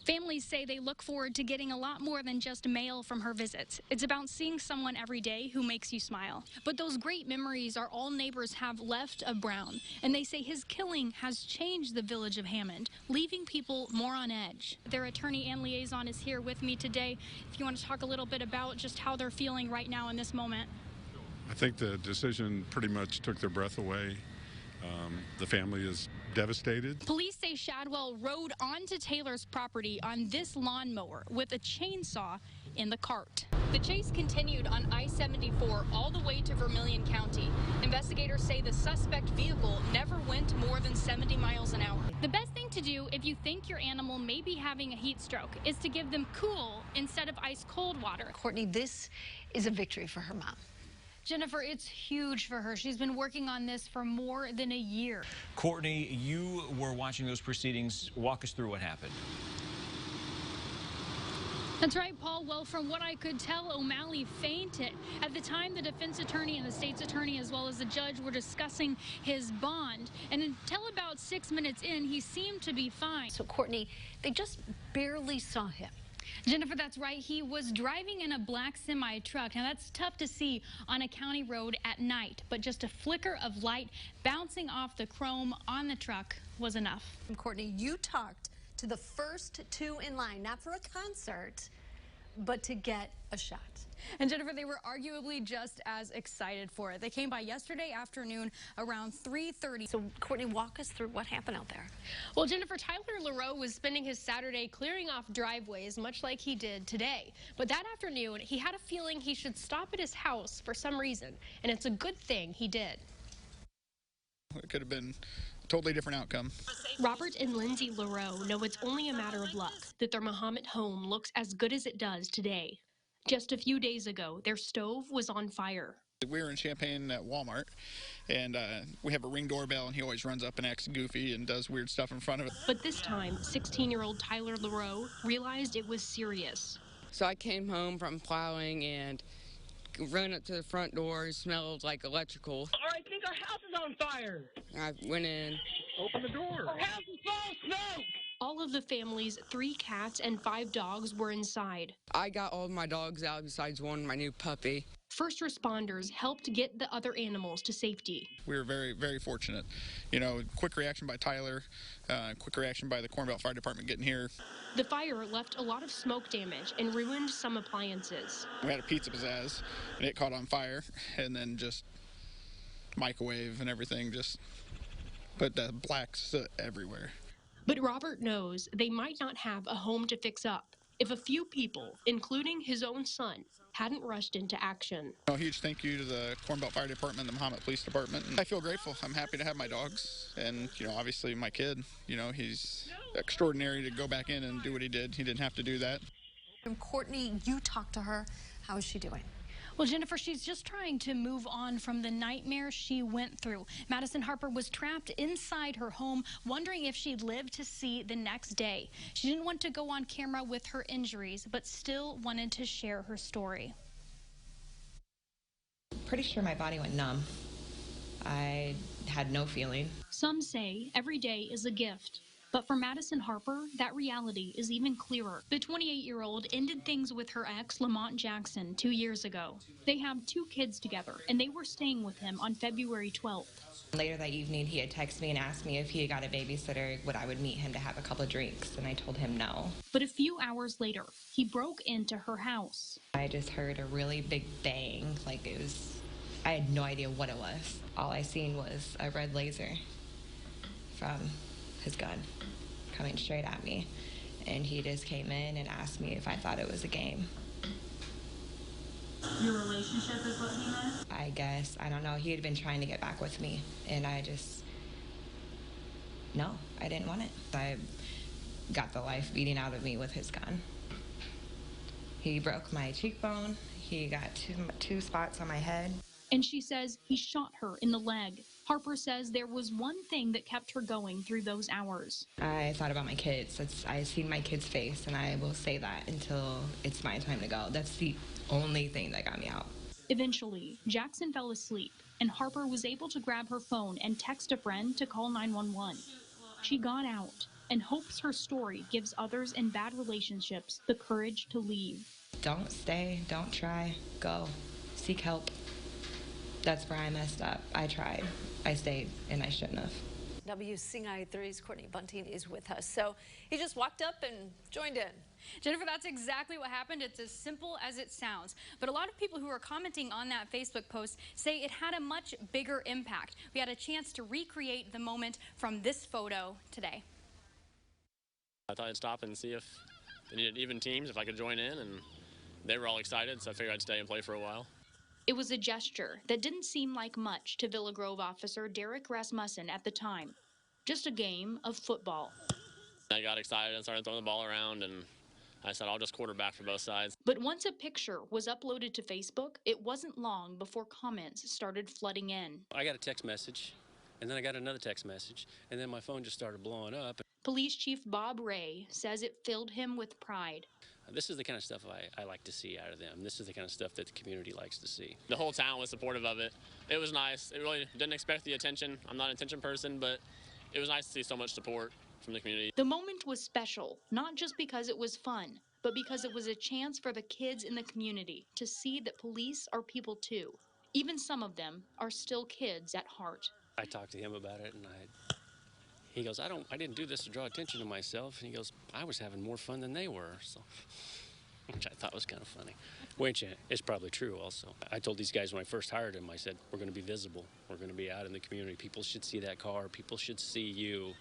Families say they look forward to getting a lot more than just mail from her visits. It's about seeing someone every day who makes you smile. But those great memories are all neighbors have left of Brown, and they say his killing has changed the village of Hammond, leaving people more on edge. Their attorney and liaison is here with me today. If you want to talk a little bit about just how they're feeling right now in this moment. I think the decision pretty much took their breath away. The family is devastated. Police say Shadwell rode onto Taylor's property on this lawnmower with a chainsaw in the cart. The chase continued on I-74 all the way to Vermilion County. Investigators say the suspect vehicle never went more than 70 miles an hour. The best thing to do if you think your animal may be having a heat stroke is to give them cool instead of ice-cold water. Courtney, this is a victory for her mom. Jennifer, it's huge for her. She's been working on this for more than a year. Courtney, you were watching those proceedings. Walk us through what happened. That's right, Paul. Well, from what I could tell, O'Malley fainted. At the time, the defense attorney and the state's attorney, as well as the judge, were discussing his bond. And until about 6 minutes in, he seemed to be fine. So, Courtney, they just barely saw him. Jennifer, that's right. He was driving in a black semi-truck. Now, that's tough to see on a county road at night, but just a flicker of light bouncing off the chrome on the truck was enough. Courtney, you talked to the first two in line, not for a concert, but to get a shot. And Jennifer, they were arguably just as excited for it. They came by yesterday afternoon around 3:30. So, Courtney, walk us through what happened out there. Well, Jennifer, Tyler LaRoe was spending his Saturday clearing off driveways, much like he did today. But that afternoon, he had a feeling he should stop at his house for some reason, and it's a good thing he did. It could have been a totally different outcome. Robert and Lindsay LaRoe know it's only a matter of luck that their Mahomet home looks as good as it does today. Just a few days ago, their stove was on fire. We were in Champaign at Walmart, and we have a Ring doorbell, and he always runs up and acts goofy and does weird stuff in front of it. But this time, 16-year-old Tyler LaRoe realized it was serious. So I came home from plowing and ran up to the front door. It smelled like electrical. I think our house is on fire. I went in. Open the door. Our house is full of smoke. All of the family's 3 cats and 5 dogs were inside. I got all of my dogs out besides one, my new puppy. First responders helped get the other animals to safety. We were very, very fortunate. You know, quick reaction by Tyler, quick reaction by the Corn Belt Fire Department getting here. The fire left a lot of smoke damage and ruined some appliances. We had a pizza pizzazz, and it caught on fire, and then just microwave and everything, just put the black soot everywhere. But Robert knows they might not have a home to fix up if a few people, including his own son, hadn't rushed into action. A huge thank you to the Corn Belt Fire Department and the Mahomet Police Department. And I feel grateful. I'm happy to have my dogs and, you know, obviously my kid. You know, he's extraordinary to go back in and do what he did. He didn't have to do that. And Courtney, you talked to her. How is she doing? Well, Jennifer, she's just trying to move on from the nightmare she went through. Madison Harper was trapped inside her home, wondering if she'd live to see the next day. She didn't want to go on camera with her injuries, but still wanted to share her story. Pretty sure my body went numb. I had no feeling. Some say every day is a gift. But for Madison Harper, that reality is even clearer. The 28-year-old ended things with her ex, Lamont Jackson, 2 years ago. They have 2 kids together, and they were staying with him on February 12th. Later that evening, he had texted me and asked me if he had got a babysitter, would I would meet him to have a couple of drinks, and I told him no. But a few hours later, he broke into her house. I just heard a really big bang, like it was, I had no idea what it was. All I seen was a red laser from his gun coming straight at me, and he just came in and asked me if I thought it was a game. Your relationship is what he meant? I guess, I don't know, he had been trying to get back with me, and no, I didn't want it. I got the life beating out of me with his gun. He broke my cheekbone, he got two spots on my head. And she says he shot her in the leg. Harper says there was one thing that kept her going through those hours. I thought about my kids. I seen my kid's face, and I will say that until it's my time to go. That's the only thing that got me out. Eventually, Jackson fell asleep, and Harper was able to grab her phone and text a friend to call 911. She got out, and hopes her story gives others in bad relationships the courage to leave. Don't stay, don't try, go. Seek help. That's where I messed up. I tried, I stayed, and I shouldn't have. WCI3's Courtney Bunting is with us. So he just walked up and joined in. Jennifer, that's exactly what happened. It's as simple as it sounds. But a lot of people who are commenting on that Facebook post say it had a much bigger impact. We had a chance to recreate the moment from this photo today. I thought I'd stop and see if they needed even teams, if I could join in, and they were all excited, so I figured I'd stay and play for a while. It was a gesture that didn't seem like much to Villa Grove officer Derek Rasmussen at the time. Just a game of football. I got excited and started throwing the ball around, and I said I'll just quarterback for both sides. But once a picture was uploaded to Facebook, it wasn't long before comments started flooding in. I got a text message, and then I got another text message, and then my phone just started blowing up. Police Chief Bob Ray says it filled him with pride. This is the kind of stuff I like to see out of them. This is the kind of stuff that the community likes to see. The whole town was supportive of it. It was nice. It really didn't expect the attention. I'm not an attention person, but it was nice to see so much support from the community. The moment was special, not just because it was fun, but because it was a chance for the kids in the community to see that police are people too. Even some of them are still kids at heart. I talked to him about it, and he goes, I didn't do this to draw attention to myself. And he goes, I was having more fun than they were. So, which I thought was kind of funny. Which is probably true also. I told these guys when I first hired them, I said, we're going to be visible. We're going to be out in the community. People should see that car. People should see you.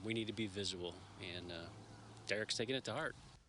We need to be visible. And Derek's taking it to heart.